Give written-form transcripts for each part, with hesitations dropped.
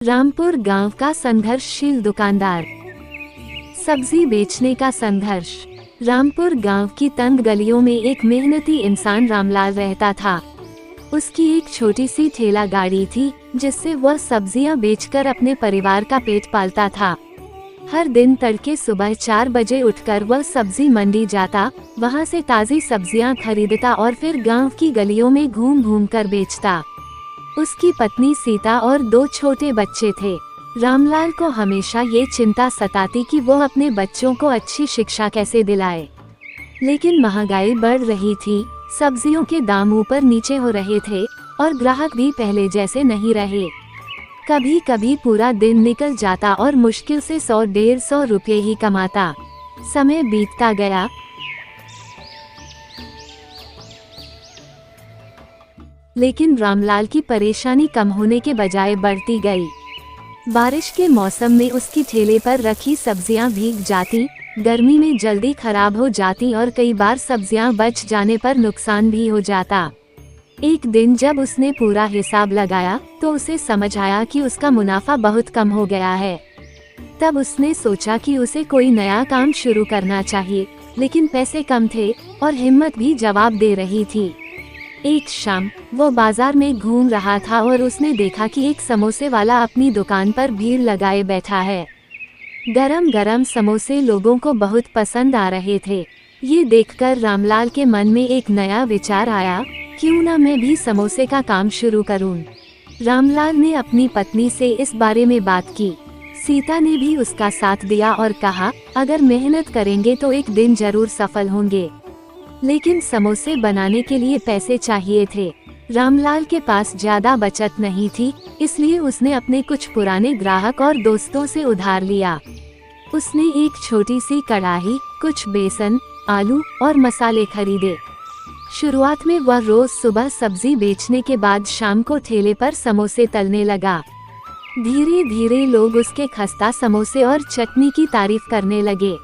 रामपुर गांव का संघर्षशील दुकानदार। सब्जी बेचने का संघर्ष। रामपुर गांव की तंग गलियों में एक मेहनती इंसान रामलाल रहता था। उसकी एक छोटी सी ठेला गाड़ी थी जिससे वह सब्जियां बेचकर अपने परिवार का पेट पालता था। हर दिन तड़के सुबह 4 बजे उठकर वह सब्जी मंडी जाता, वहां से ताज़ी सब्जियां खरीदता और फिर गांव की गलियों में घूम घूम कर बेचता। उसकी पत्नी सीता और 2 छोटे बच्चे थे। रामलाल को हमेशा ये चिंता सताती कि वो अपने बच्चों को अच्छी शिक्षा कैसे दिलाए। लेकिन महंगाई बढ़ रही थी, सब्जियों के दाम ऊपर नीचे हो रहे थे और ग्राहक भी पहले जैसे नहीं रहे। कभी कभी पूरा दिन निकल जाता और मुश्किल से 100-150 रुपये ही कमाता। समय बीतता गया। लेकिन रामलाल की परेशानी कम होने के बजाय बढ़ती गई। बारिश के मौसम में उसकी ठेले पर रखी सब्जियां भीग जाती, गर्मी में जल्दी खराब हो जाती और कई बार सब्जियां बच जाने पर नुकसान भी हो जाता। एक दिन जब उसने पूरा हिसाब लगाया तो उसे समझ आया कि उसका मुनाफा बहुत कम हो गया है। तब उसने सोचा कि उसे कोई नया काम शुरू करना चाहिए, लेकिन पैसे कम थे और हिम्मत भी जवाब दे रही थी। एक शाम वो बाजार में घूम रहा था और उसने देखा कि एक समोसे वाला अपनी दुकान पर भीड़ लगाए बैठा है। गरम गरम समोसे लोगों को बहुत पसंद आ रहे थे। ये देखकर रामलाल के मन में एक नया विचार आया, क्यों ना मैं भी समोसे का काम शुरू करूं। रामलाल ने अपनी पत्नी से इस बारे में बात की। सीता ने भी उसका साथ दिया और कहा, अगर मेहनत करेंगे तो एक दिन जरूर सफल होंगे। लेकिन समोसे बनाने के लिए पैसे चाहिए थे। रामलाल के पास ज्यादा बचत नहीं थी, इसलिए उसने अपने कुछ पुराने ग्राहक और दोस्तों से उधार लिया। उसने एक छोटी सी कढ़ाई, कुछ बेसन, आलू और मसाले खरीदे। शुरुआत में वह रोज सुबह सब्जी बेचने के बाद शाम को ठेले पर समोसे तलने लगा। धीरे धीरे लोग उसके खस्ता समोसे और चटनी की तारीफ करने लगे।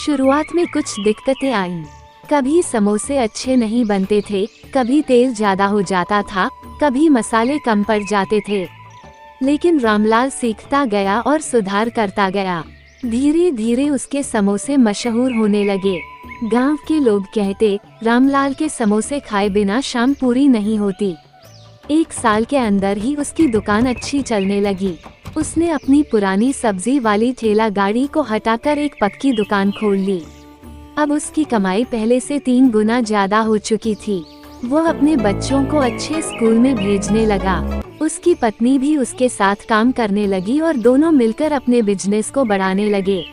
शुरुआत में कुछ दिक्कतें आईं। कभी समोसे अच्छे नहीं बनते थे, कभी तेल ज्यादा हो जाता था, कभी मसाले कम पड़ जाते थे। लेकिन रामलाल सीखता गया और सुधार करता गया। धीरे धीरे उसके समोसे मशहूर होने लगे। गांव के लोग कहते, रामलाल के समोसे खाए बिना शाम पूरी नहीं होती। 1 साल के अंदर ही उसकी दुकान अच्छी चलने लगी। उसने अपनी पुरानी सब्जी वाली ठेला गाड़ी को हटाकर एक पक्की दुकान खोल ली। अब उसकी कमाई पहले से 3 गुना ज्यादा हो चुकी थी। वो अपने बच्चों को अच्छे स्कूल में भेजने लगा। उसकी पत्नी भी उसके साथ काम करने लगी और दोनों मिलकर अपने बिजनेस को बढ़ाने लगे।